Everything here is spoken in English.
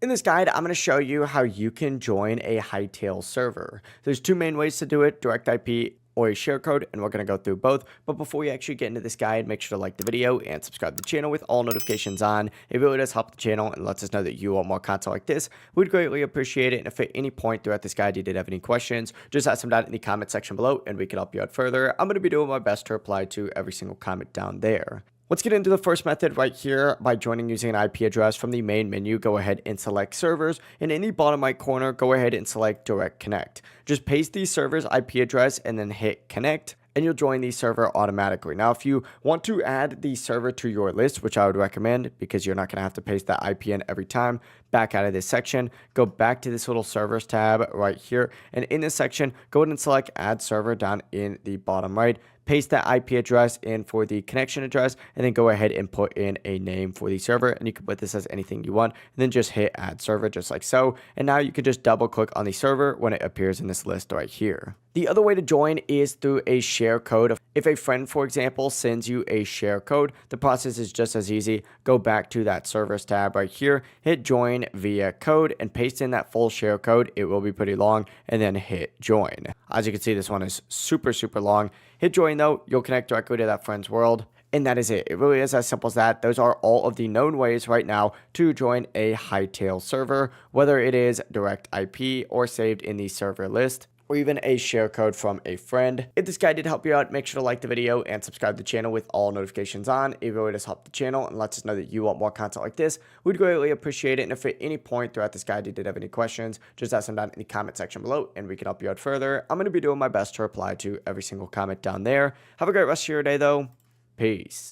In this guide, I'm going to show you how you can join a Hytale server. There's two main ways to do it, direct IP or a share code, and we're going to go through both. But before we actually get into this guide, make sure to like the video and subscribe to the channel with all notifications on. It really does help the channel and lets us know that you want more content like this. We'd greatly appreciate it. And if at any point throughout this guide you did have any questions, just ask them down in the comment section below and we can help you out further. I'm going to be doing my best to reply to every single comment down there. Let's get into the first method right here by joining using an IP address. From the main menu, go ahead and select servers, and in the bottom right corner, go ahead and select direct connect. Just paste the server's IP address and then hit connect, and you'll join the server automatically. Now, if you want to add the server to your list, which I would recommend because you're not going to have to paste that IP in every time, back out of this section, go back to this little servers tab right here, and in this section, go ahead and select add server down in the bottom right. Paste that IP address in for the connection address, and then go ahead and put in a name for the server, and you can put this as anything you want, and then just hit add server just like so, and now you can just double click on the server when it appears in this list right here. The other way to join is through a share code. If a friend, for example, sends you a share code, the process is just as easy. Go back to that servers tab right here, hit join via code, and paste in that full share code. It will be pretty long, and then hit join. As you can see, this one is super long. Hit join though, you'll connect directly to that friend's world. And that is it. It really is as simple as that. Those are all of the known ways right now to join a Hytale server, whether it is direct IP or saved in the server list, or even a share code from a friend. If this guide did help you out, make sure to like the video and subscribe to the channel with all notifications on. It really does help the channel and lets us know that you want more content like this. We'd greatly appreciate it. And if at any point throughout this guide you did have any questions, just ask them down in the comment section below and we can help you out further. I'm going to be doing my best to reply to every single comment down there. Have a great rest of your day though. Peace.